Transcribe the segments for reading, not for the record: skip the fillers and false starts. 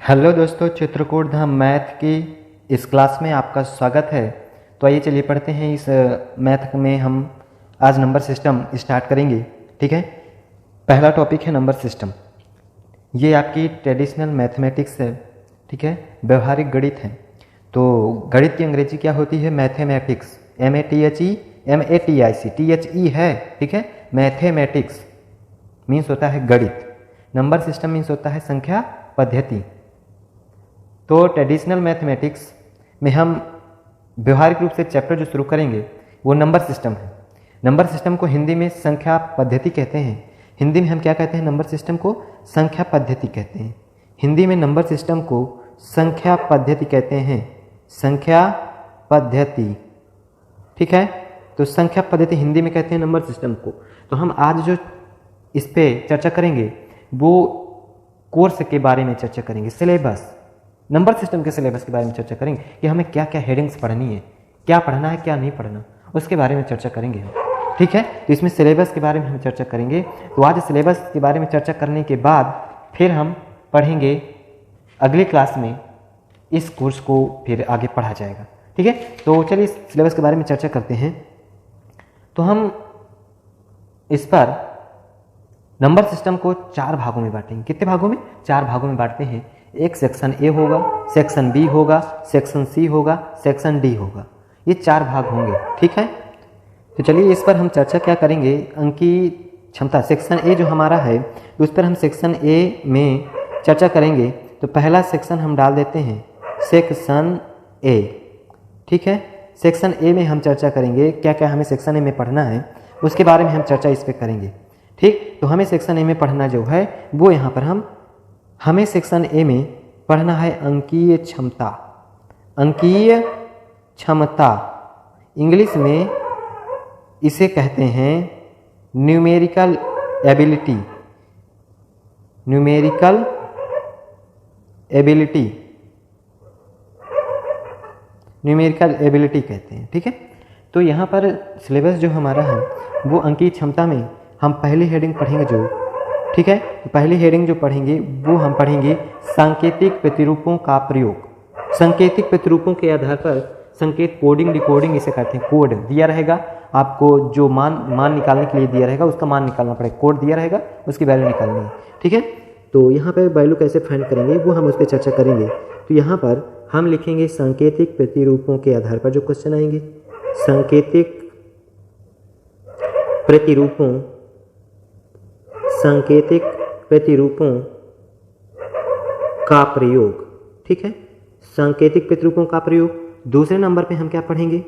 Hello दोस्तों, चित्रकूट धाम math की इस क्लास में आपका स्वागत है। तो आइए चलिए पढ़ते हैं। इस मैथ में हम आज नंबर सिस्टम स्टार्ट करेंगे। ठीक है, पहला टॉपिक है नंबर सिस्टम। ये आपकी ट्रेडिशनल मैथमेटिक्स है। ठीक है, व्यवहारिक गणित है। तो गणित की अंग्रेजी क्या होती है? मैथमेटिक्स। MATHE है। ठीक है, मैथमेटिक्स मीन्स होता है गणित। नंबर सिस्टम मीन्स होता है संख्या पद्धति। तो ट्रेडिशनल मैथमेटिक्स में हम व्यवहारिक रूप से चैप्टर जो शुरू करेंगे वो नंबर सिस्टम है। नंबर सिस्टम को हिंदी में संख्या पद्धति कहते हैं। हिंदी में हम क्या कहते हैं? नंबर सिस्टम को संख्या पद्धति कहते हैं। हिंदी में नंबर सिस्टम को संख्या पद्धति कहते हैं। संख्या पद्धति, ठीक है। तो संख्या पद्धति हिंदी में कहते हैं नंबर सिस्टम को। तो हम आज जो इस पे चर्चा करेंगे वो कोर्स के बारे में चर्चा करेंगे। सिलेबस, नंबर सिस्टम के सिलेबस के बारे में चर्चा करेंगे कि हमें क्या क्या हेडिंग्स पढ़नी है, क्या पढ़ना है, क्या नहीं पढ़ना, उसके बारे में चर्चा करेंगे हम। ठीक है, तो इसमें सिलेबस के बारे में हम चर्चा करेंगे। तो आज सिलेबस के बारे में चर्चा करने के बाद फिर हम पढ़ेंगे अगली क्लास में इस कोर्स को फिर आगे पढ़ा जाएगा। ठीक है, तो चलिए सिलेबस के बारे में चर्चा करते हैं। तो हम इस पर नंबर सिस्टम को 4 भागों में बांटेंगे। कितने भागों में? 4 भागों में बांटते हैं। एक सेक्शन ए होगा, सेक्शन बी होगा, सेक्शन सी होगा, सेक्शन डी होगा। ये 4 भाग होंगे। ठीक है, तो चलिए इस पर हम चर्चा क्या करेंगे। अंकीय क्षमता सेक्शन ए जो हमारा है उस पर हम सेक्शन ए में चर्चा करेंगे। तो पहला सेक्शन हम डाल देते हैं सेक्शन ए। ठीक है, सेक्शन ए में हम चर्चा करेंगे क्या क्या हमें सेक्शन ए में पढ़ना है, उसके बारे में हम चर्चा इस पर करेंगे। ठीक, तो हमें सेक्शन ए में पढ़ना जो है वो यहाँ पर हमें सेक्शन ए में पढ़ना है अंकीय क्षमता। अंकीय क्षमता इंग्लिश में इसे कहते हैं numerical ability. Numerical ability, numerical ability कहते हैं। ठीक है, तो यहाँ पर सिलेबस जो हमारा है वो अंकीय क्षमता में हम पहली हेडिंग पढ़ेंगे जो, ठीक है, तो पहली हेडिंग जो पढ़ेंगे वो हम पढ़ेंगे सांकेतिक प्रतिरूपों का प्रयोग। सांकेतिक प्रतिरूपों के आधार पर संकेत कोडिंग डिकोडिंग इसे कहते हैं। कोड दिया रहेगा आपको, जो मान निकालने के लिए दिया रहेगा उसका मान निकालना पड़ेगा। कोड दिया रहेगा, उसकी वैल्यू निकालनी है। ठीक है, तो यहाँ पर वैल्यू कैसे फाइंड करेंगे वो हम उस पर चर्चा करेंगे। तो यहाँ पर हम लिखेंगे सांकेतिक प्रतिरूपों के आधार पर जो क्वेश्चन आएंगे, सांकेतिक प्रतिरूपों, सांकेतिक प्रतिरूपों का प्रयोग। ठीक है, सांकेतिक प्रतिरूपों का प्रयोग। दूसरे नंबर पे हम क्या पढ़ेंगे?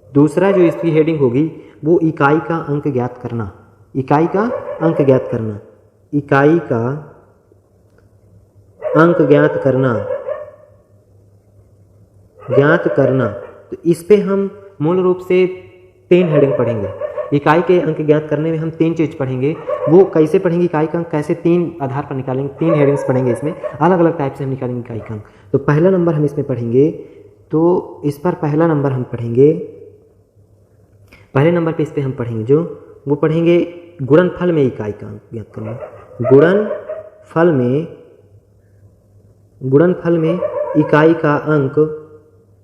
दूसरा जो इसकी हेडिंग होगी वो इकाई का अंक ज्ञात करना। इकाई का अंक ज्ञात करना, इकाई का अंक ज्ञात करना, ज्ञात करना। तो इस पे हम मूल रूप से 3 हेडिंग पढ़ेंगे। इकाई के अंक ज्ञात करने में हम 3 चीज पढ़ेंगे। वो कैसे पढ़ेंगे? इकाई का अंक कैसे 3 आधार पर निकालेंगे। 3 हेडिंग्स पढ़ेंगे, इसमें अलग अलग टाइप से हम निकालेंगे इकाई का अंक। तो पहला नंबर हम इसमें पढ़ेंगे, तो इस पर पहला नंबर हम पढ़ेंगे, पहले नंबर पे इस पे हम पढ़ेंगे जो वो पढ़ेंगे गुणनफल में इकाई का अंक ज्ञात करना। गुणनफल में, गुणनफल में इकाई का अंक,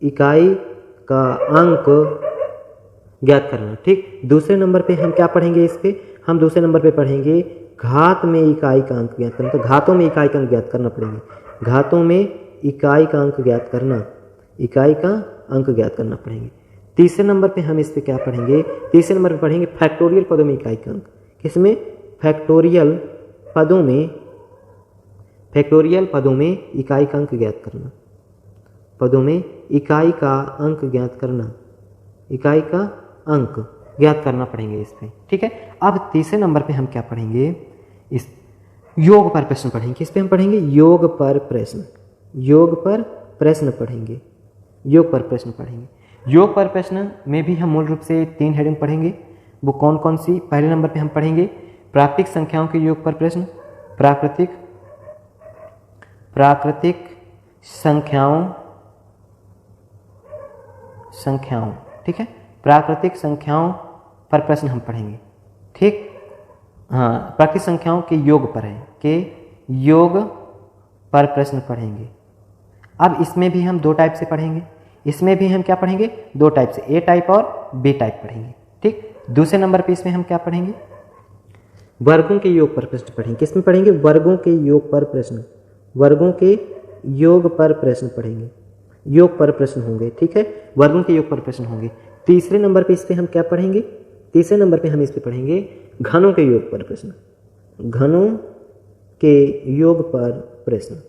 इकाई का अंक ज्ञात करना। ठीक, दूसरे नंबर पे हम क्या पढ़ेंगे? इस पे हम दूसरे नंबर पे पढ़ेंगे घात में इकाई का अंक ज्ञात करना। तो घातों में इकाई का अंक ज्ञात करना पड़ेंगे। घातों में इकाई का अंक ज्ञात करना, इकाई का अंक ज्ञात करना पड़ेंगे। तीसरे नंबर पे हम इस पे क्या पढ़ेंगे? तीसरे नंबर पे पढ़ेंगे फैक्टोरियल पदों में इकाई का अंक। किसमें? फैक्टोरियल पदों में, फैक्टोरियल पदों में इकाई का अंक ज्ञात करना, पदों में इकाई का अंक ज्ञात करना, इकाई का अंक ज्ञात करना पड़ेंगे इस पे। ठीक है, अब तीसरे नंबर पे हम क्या पढ़ेंगे? इस योग पर प्रश्न पढ़ेंगे। किस पे हम पढ़ेंगे? योग पर प्रश्न, योग पर प्रश्न पढ़ेंगे, योग पर प्रश्न पढ़ेंगे। योग पर प्रश्न में भी हम मूल रूप से 3 हेडिंग पढ़ेंगे। वो कौन कौन सी? पहले नंबर पे हम पढ़ेंगे प्राकृतिक संख्याओं के योग पर प्रश्न। प्राकृतिक संख्याओं, ठीक है, प्राकृतिक संख्याओं पर प्रश्न हम पढ़ेंगे। ठीक, हाँ, प्राकृतिक संख्याओं के योग पर है, के योग पर प्रश्न पढ़ेंगे। अब इसमें भी हम 2 टाइप से पढ़ेंगे, इसमें भी हम क्या पढ़ेंगे 2 टाइप से, ए टाइप और बी टाइप पढ़ेंगे। ठीक, दूसरे नंबर पे इसमें हम क्या पढ़ेंगे, वर्गों के योग पर प्रश्न पढ़ेंगे। किसमें पढ़ेंगे, वर्गों के योग पर प्रश्न, वर्गों के योग पर प्रश्न पढ़ेंगे, योग पर प्रश्न होंगे। ठीक है, वर्गों के योग पर प्रश्न होंगे। तीसरे नंबर पे इस पे हम क्या पढ़ेंगे, तीसरे नंबर पे हम इस पे पढ़ेंगे घनों के योग पर प्रश्न, घनों के योग पर प्रश्न,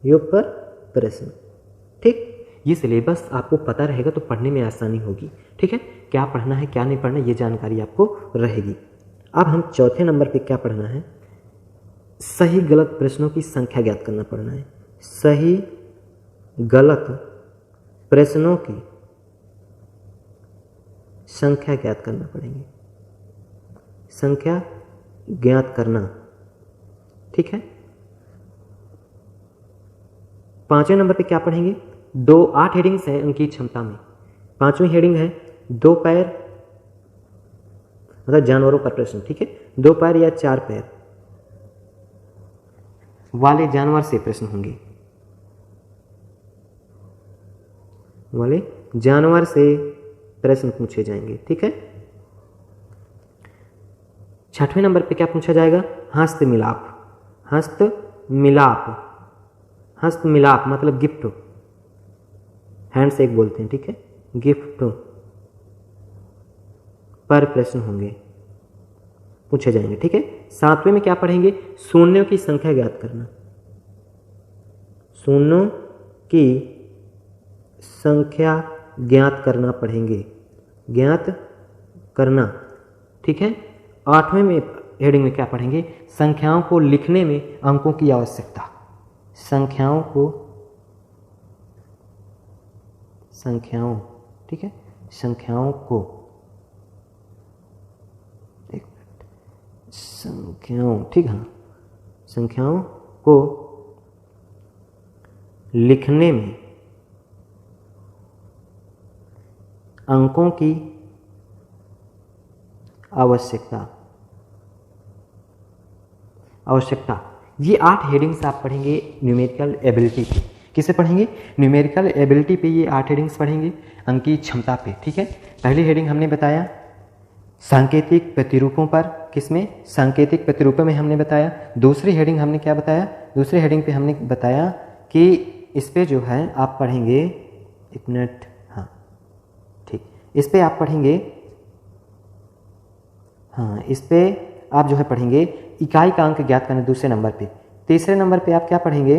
योग पर प्रश्न। ठीक, ये सिलेबस आपको पता रहेगा तो पढ़ने में आसानी होगी। ठीक है, क्या पढ़ना है क्या नहीं पढ़ना ये जानकारी आपको रहेगी। अब हम चौथे नंबर पे क्या पढ़ना है, सही गलत प्रश्नों की संख्या ज्ञात करना पढ़ना है। सही गलत प्रश्नों की संख्या ज्ञात करना पड़ेंगे, संख्या ज्ञात करना। ठीक है, पांचवें नंबर पे क्या पढ़ेंगे, 8 हेडिंग्स है उनकी क्षमता में। पांचवी हेडिंग है 2 पैर मतलब जानवरों पर प्रश्न। ठीक है, 2 पैर या 4 पैर वाले जानवर से प्रश्न होंगे, वाले जानवर से प्रश्न पूछे जाएंगे। ठीक है, छठवें नंबर पे क्या पूछा जाएगा, हस्तमिलाप, हस्तमिलाप, हस्तमिलाप मतलब गिफ्ट, हैंडशेक बोलते हैं। ठीक है, गिफ्ट पर प्रश्न होंगे, पूछे जाएंगे। ठीक है, सातवें में क्या पढ़ेंगे, शून्यों की संख्या ज्ञात करना, शून्यों की संख्या ज्ञात करना पढ़ेंगे, ज्ञात करना। ठीक है, आठवें में हेडिंग में क्या पढ़ेंगे, संख्याओं को लिखने में अंकों की आवश्यकता, संख्याओं को, संख्याओं, ठीक है, संख्याओं को, एक मिनट, संख्याओं, ठीक है, संख्याओं को लिखने में अंकों की आवश्यकता, आवश्यकता। ये 8 हेडिंग्स आप पढ़ेंगे न्यूमेरिकल एबिलिटी पे। किसे पढ़ेंगे, न्यूमेरिकल एबिलिटी पे ये 8 हेडिंग्स पढ़ेंगे, अंक की क्षमता पे। ठीक है, पहली हेडिंग हमने बताया सांकेतिक प्रतिरूपों पर, किसमें, सांकेतिक प्रतिरूपों में हमने बताया। दूसरी हेडिंग हमने क्या बताया, दूसरी हेडिंग पे हमने बताया कि इस पे जो है आप पढ़ेंगे, एक मिनट, हाँ ठीक, इस पे आप पढ़ेंगे, हाँ इस पे आप जो है पढ़ेंगे इकाई का अंक ज्ञात करने दूसरे नंबर पे। तीसरे नंबर पे आप क्या पढ़ेंगे,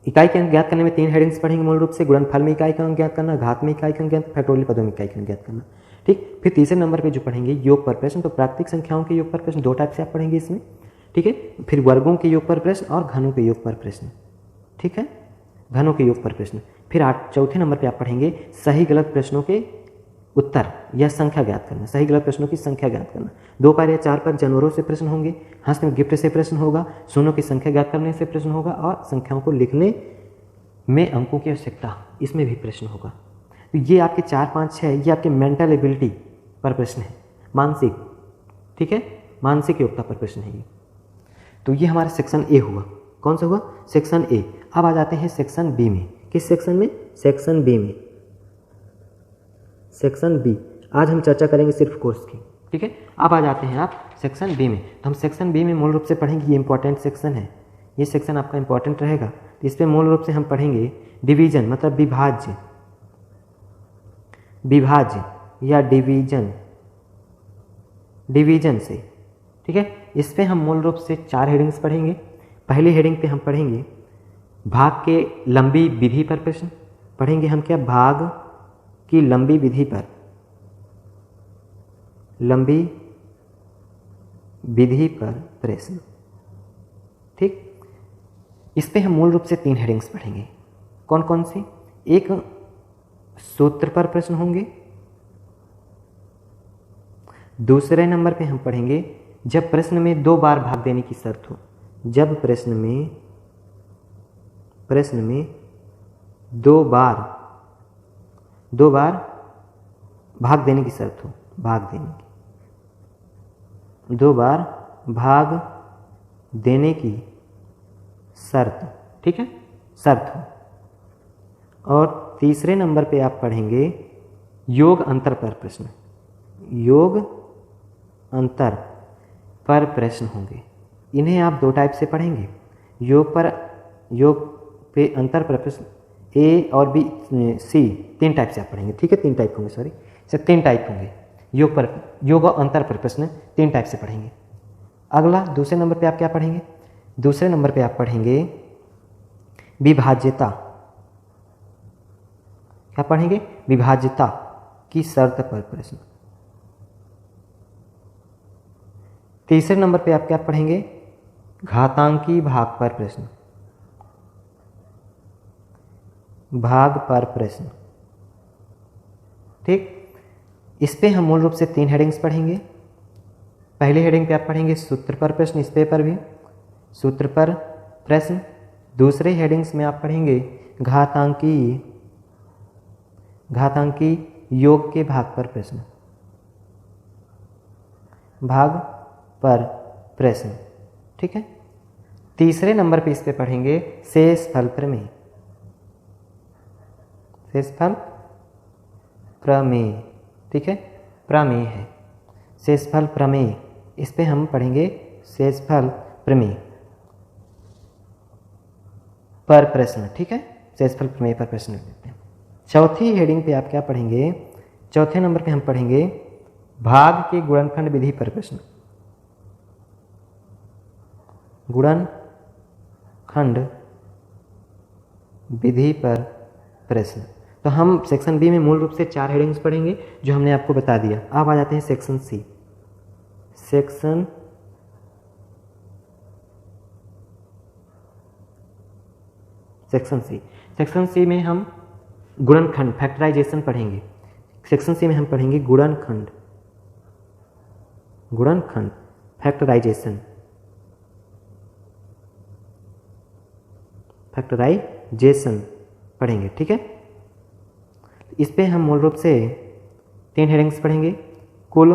इकाई के अंक ज्ञात करने में 3 हेडिंग्स पढ़ेंगे मूल रूप से, गुणनफल में इकाई का अंक ज्ञात करना, घात में इकाई का अंक ज्ञात, फैक्टोरियल पदों में इकाई का अंक ज्ञात करना। ठीक, फिर तीसरे नंबर पे जो पढ़ेंगे योग पर प्रश्न, तो प्राकृतिक संख्याओं के योग पर प्रश्न 2 टाइप से आप पढ़ेंगे इसमें। ठीक है, फिर वर्गों के योग पर प्रश्न और घनों के योग पर प्रश्न। ठीक है, घनों के योग पर प्रश्न। फिर चौथे नंबर पे आप पढ़ेंगे सही गलत प्रश्नों के उत्तर या संख्या ज्ञात करना, सही गलत प्रश्नों की संख्या ज्ञात करना। 2 पैर या 4 पैर जानवरों से प्रश्न होंगे, हस्त में गिफ्ट से प्रश्न होगा, शून्यों की संख्या ज्ञात करने से प्रश्न होगा, और संख्याओं को लिखने में अंकों की आवश्यकता, इसमें भी प्रश्न होगा। तो ये आपके 4, 5, 6 ये आपके मेंटल एबिलिटी पर प्रश्न है, मानसिक, ठीक है, मानसिक योग्यता पर प्रश्न है ये। तो ये हमारा सेक्शन ए हुआ। कौन सा हुआ, सेक्शन ए। अब आ जाते हैं सेक्शन बी में। किस सेक्शन में, सेक्शन बी में, सेक्शन बी। आज हम चर्चा करेंगे सिर्फ कोर्स की। ठीक है, अब आ जाते हैं आप सेक्शन बी में। तो हम सेक्शन बी में मूल रूप से पढ़ेंगे, ये इंपॉर्टेंट सेक्शन है, ये सेक्शन आपका इंपॉर्टेंट रहेगा। तो इस पर मूल रूप से हम पढ़ेंगे डिवीजन मतलब विभाज्य, विभाज्य या डिवीजन, डिवीजन से। ठीक है, इस पर हम मूल रूप से 4 हेडिंग्स पढ़ेंगे। पहली हेडिंग पे हम पढ़ेंगे भाग के लंबी विधि पर प्रश्न पढ़ेंगे। हम क्या, भाग की लंबी विधि पर, लंबी विधि पर प्रश्न। ठीक, इस पे हम मूल रूप से 3 हेडिंग्स पढ़ेंगे। कौन कौन सी, एक सूत्र पर प्रश्न होंगे। दूसरे नंबर पे हम पढ़ेंगे जब प्रश्न में 2 बार भाग देने की शर्त हो, जब प्रश्न में 2 बार भाग देने की शर्त हो, भाग देने की, 2 बार भाग देने की शर्त, ठीक है, शर्त हो। और तीसरे नंबर पे आप पढ़ेंगे योग अंतर पर प्रश्न। योग अंतर पर प्रश्न होंगे। इन्हें आप दो टाइप से पढ़ेंगे। योग पे अंतर पर प्रश्न ए और बी सी, तीन टाइप से आप पढ़ेंगे, ठीक है, तीन टाइप होंगे, सॉरी सर, तीन टाइप होंगे। योग और अंतर पर प्रश्न तीन टाइप से पढ़ेंगे। अगला दूसरे नंबर पे आप क्या पढ़ेंगे? दूसरे नंबर पे आप पढ़ेंगे विभाज्यता। क्या पढ़ेंगे? विभाज्यता की शर्त पर प्रश्न। तीसरे नंबर पे आप क्या पढ़ेंगे? घातांकी भाग पर प्रश्न, भाग पर प्रश्न, ठीक। इस पे हम मूल रूप से तीन हेडिंग्स पढ़ेंगे। पहले हेडिंग पे आप पढ़ेंगे सूत्र पर प्रश्न, इस पेपर भी सूत्र पर प्रश्न। दूसरे हेडिंग्स में आप पढ़ेंगे घातांकी योग के भाग पर प्रश्न, भाग पर प्रश्न, ठीक है। तीसरे नंबर पे इस पे पढ़ेंगे शेषफल प्रमेय, शेषफल प्रमेय, ठीक है, प्रमेय है, शेषफल प्रमेय। इस पे हम पढ़ेंगे शेषफल प्रमेय पर प्रश्न, ठीक है, शेषफल प्रमेय पर प्रश्न लेते हैं। चौथी हेडिंग पे आप क्या पढ़ेंगे? चौथे नंबर पे हम पढ़ेंगे भाग के गुणनखंड विधि पर प्रश्न, गुणनखंड विधि पर प्रश्न। तो हम सेक्शन बी में मूल रूप से चार हेडिंग्स पढ़ेंगे जो हमने आपको बता दिया। अब आ जाते हैं सेक्शन सी। सेक्शन सी में हम गुणनखंड फैक्टराइजेशन पढ़ेंगे। सेक्शन सी में हम पढ़ेंगे गुणनखंड फैक्टराइजेशन पढ़ेंगे, ठीक है। इस पे हम मूल रूप से तीन हेडिंग्स पढ़ेंगे। कुल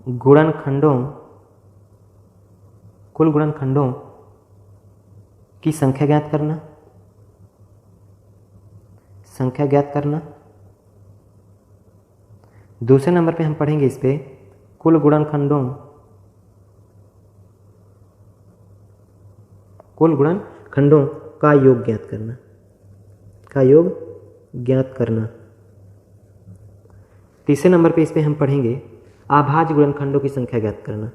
गुणनखंडों की संख्या ज्ञात करना। दूसरे नंबर पे हम पढ़ेंगे इस पे कुल गुणनखंडों का योग ज्ञात करना। तीसरे नंबर पे इस पे हम पढ़ेंगे अभाज्य गुणनखंडों की संख्या ज्ञात करना,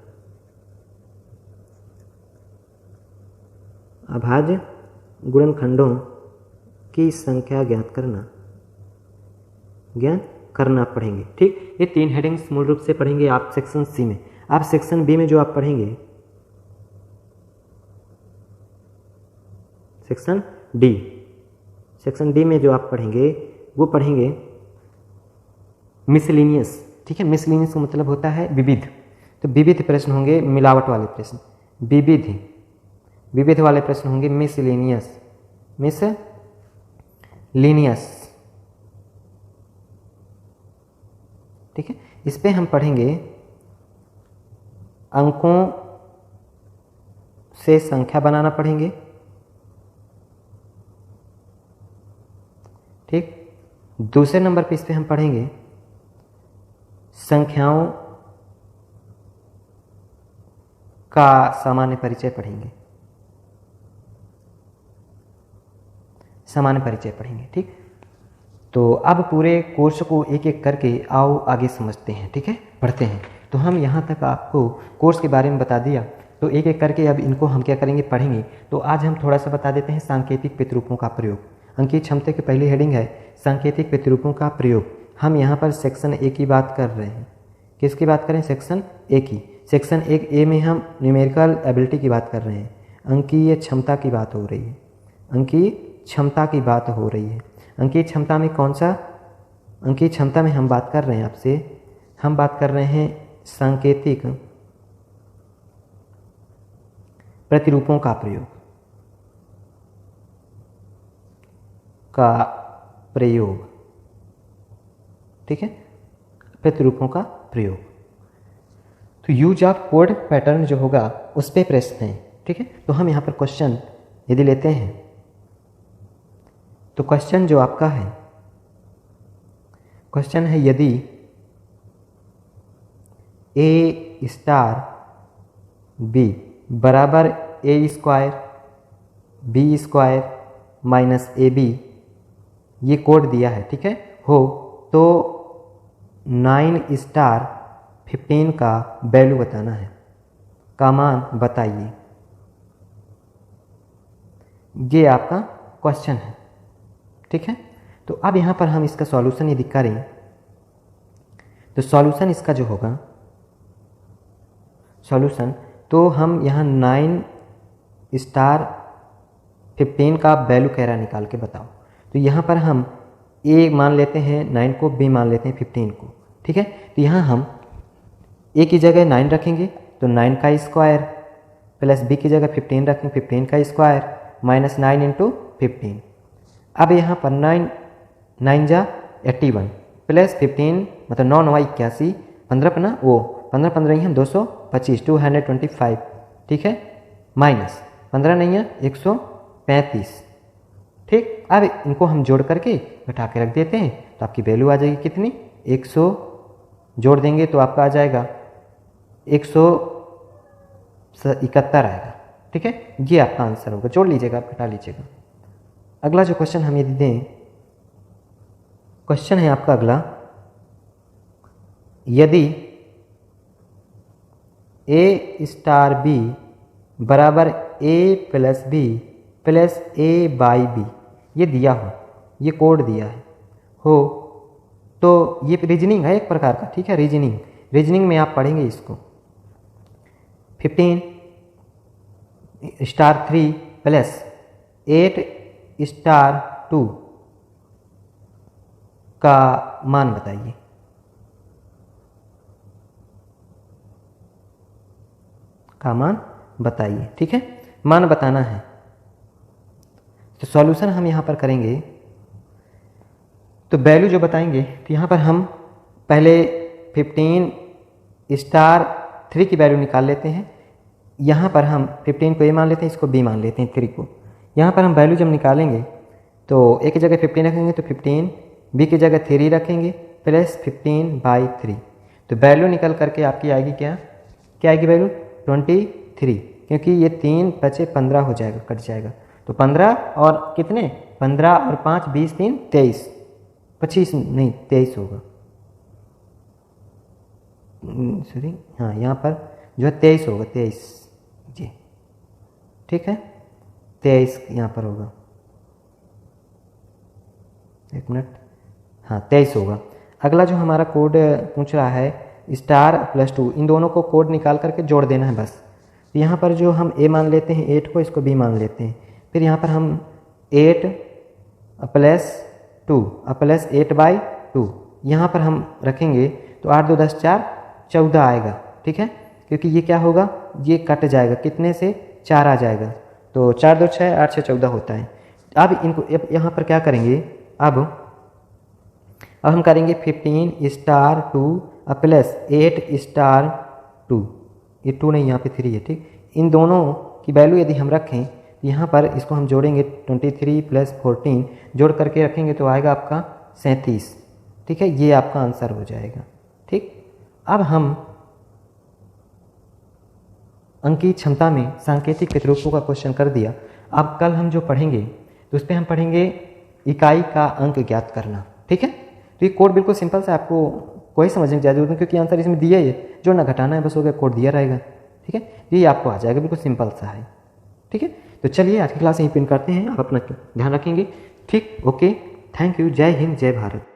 अभाज्य गुणनखंडों की संख्या ज्ञात करना पढ़ेंगे, ठीक। ये तीन हेडिंग्स मूल रूप से पढ़ेंगे आप सेक्शन सी में। आप सेक्शन बी में जो आप पढ़ेंगे सेक्शन डी में जो आप पढ़ेंगे वो पढ़ेंगे मिसलिनियस, ठीक है। मिसलिनियस का मतलब होता है विविध। तो विविध प्रश्न होंगे, मिलावट वाले प्रश्न। विविध वाले प्रश्न होंगे मिसलिनियस, ठीक है। इस पे हम पढ़ेंगे अंकों से संख्या बनाना पढ़ेंगे, ठीक। दूसरे नंबर पे इस पे हम पढ़ेंगे संख्याओं का सामान्य परिचय पढ़ेंगे, ठीक। तो अब पूरे कोर्स को एक एक करके आओ आगे समझते हैं, ठीक है, पढ़ते हैं। तो हम यहाँ तक आपको कोर्स के बारे में बता दिया, तो एक एक करके अब इनको हम क्या करेंगे, पढ़ेंगे। तो आज हम थोड़ा सा बता देते हैं सांकेतिक प्रतिरूपों का प्रयोग। अंकीय क्षमता की पहली हेडिंग है सांकेतिक प्रतिरूपों का प्रयोग। हम यहाँ पर सेक्शन ए की बात कर रहे हैं। किसकी बात करें? सेक्शन ए की। सेक्शन ए में हम न्यूमेरिकल एबिलिटी की बात कर रहे हैं, अंकीय क्षमता की बात हो रही है, अंकीय क्षमता में कौन सा अंकीय क्षमता में हम बात कर रहे हैं आपसे, हम बात कर रहे हैं सांकेतिक प्रतिरूपों का प्रयोग, ठीक है, प्रतिरूपों का प्रयोग। तो यूज ऑफ कोड पैटर्न जो होगा उस पे प्रश्न है। ठीक है। तो हम यहाँ पर क्वेश्चन यदि लेते हैं तो क्वेश्चन जो आपका है, क्वेश्चन है यदि ए स्टार बी बराबर A square B square minus A B, ये कोड दिया है, ठीक है, हो तो 9 स्टार 15 का वैल्यू बताना है, का मान बताइए। ये आपका क्वेश्चन है, ठीक है। तो अब यहाँ पर हम इसका सॉल्यूशन यदि करें तो सॉल्यूशन इसका जो होगा सॉल्यूशन, तो हम यहाँ 9 स्टार 15 का वैल्यू कह रहा निकाल के बताओ। तो यहाँ पर हम ए मान लेते हैं 9 को, बी मान लेते हैं 15 को, ठीक है। तो यहाँ हम ए की जगह 9 रखेंगे तो 9 का स्क्वायर प्लस बी की जगह 15 रखेंगे, 15 का स्क्वायर माइनस 9 इंटू 15। अब यहाँ पर 9 जा 81 प्लस 15 मतलब 9 9 81, 15 पना वो 15 15 यहाँ 225 225, ठीक है, माइनस 15 नहीं है 135, ठीक। अब इनको हम जोड़ करके घटा के रख देते हैं तो आपकी वैल्यू आ जाएगी कितनी, 100 जोड़ देंगे तो आपका आ जाएगा 171 आएगा, ठीक है। ये आपका आंसर होगा, जोड़ लीजिएगा, आप घटा लीजिएगा। अगला जो क्वेश्चन हम यदि दें, क्वेश्चन है आपका अगला, यदि ए स्टार बी बराबर A plus B plus A by B, ये दिया हो, ये कोड दिया है हो, तो ये रीजनिंग है एक प्रकार का, ठीक है। रीजनिंग में आप पढ़ेंगे इसको 15 स्टार 3 प्लस 8 स्टार 2 का मान बताइए। का मान बताइए, ठीक है, मान बताना है। तो सॉल्यूशन हम यहाँ पर करेंगे तो वैल्यू जो बताएंगे तो यहाँ पर हम पहले 15 स्टार 3 की वैल्यू निकाल लेते हैं। यहाँ पर हम 15 को ए मान लेते हैं, इसको बी मान लेते हैं 3 को। यहाँ पर हम वैल्यू जब निकालेंगे तो ए की जगह 15 रखेंगे तो 15, बी की जगह 3 रखेंगे प्लस 15/3, तो वैल्यू निकल करके आपकी आएगी क्या आएगी वैल्यू 23, क्योंकि ये 3 बचे 15 हो जाएगा, कट जाएगा। तो 15 और कितने 15 और 5 20 3 23, 25 नहीं 23 होगा, सॉरी हाँ, यहाँ पर जो है 23 होगा, 23 जी, ठीक है, 23 यहाँ पर होगा, एक मिनट, हाँ 23 होगा। अगला जो हमारा कोड पूछ रहा है स्टार प्लस 2, इन दोनों को कोड निकाल करके जोड़ देना है बस। तो यहाँ पर जो हम ए मान लेते हैं 8 को, इसको बी मान लेते हैं, फिर यहाँ पर हम 8 प्लस 2 प्लस 8/2 यहाँ पर हम रखेंगे तो 8 2 10 4 14 आएगा, ठीक है, क्योंकि ये क्या होगा, ये कट जाएगा, कितने से 4 आ जाएगा, तो 4 2 6 8 6 14 होता है। अब इनको यहाँ पर क्या करेंगे, अब हम करेंगे 15 स्टार 2 प्लस 8 स्टार 2, ये 2 नहीं यहाँ पे 3 है, ठीक। इन दोनों की वैल्यू यदि हम रखें तो यहाँ पर इसको हम जोड़ेंगे 23 प्लस 14 जोड़ करके रखेंगे तो आएगा आपका 37, ठीक है, ये आपका आंसर हो जाएगा, ठीक। अब हम अंकीय क्षमता में सांकेतिक प्रतिरूपों का क्वेश्चन कर दिया। अब कल हम जो पढ़ेंगे तो उस पर हम पढ़ेंगे इकाई का अंक ज्ञात करना, ठीक है। तो ये कोड बिल्कुल सिंपल सा, आपको कोई समझने की ज़्यादा जरूरत नहीं, क्योंकि आंसर इसमें दिया ही है, जोड़ना घटाना है बस, हो गया, कोड दिया रहेगा, ठीक है, ये आपको आ जाएगा, बिल्कुल सिंपल सा है, ठीक है। तो चलिए आज की क्लास यहीं पिन करते हैं, आप अपना ध्यान रखेंगे, ठीक, ओके, थैंक यू, जय हिंद जय भारत।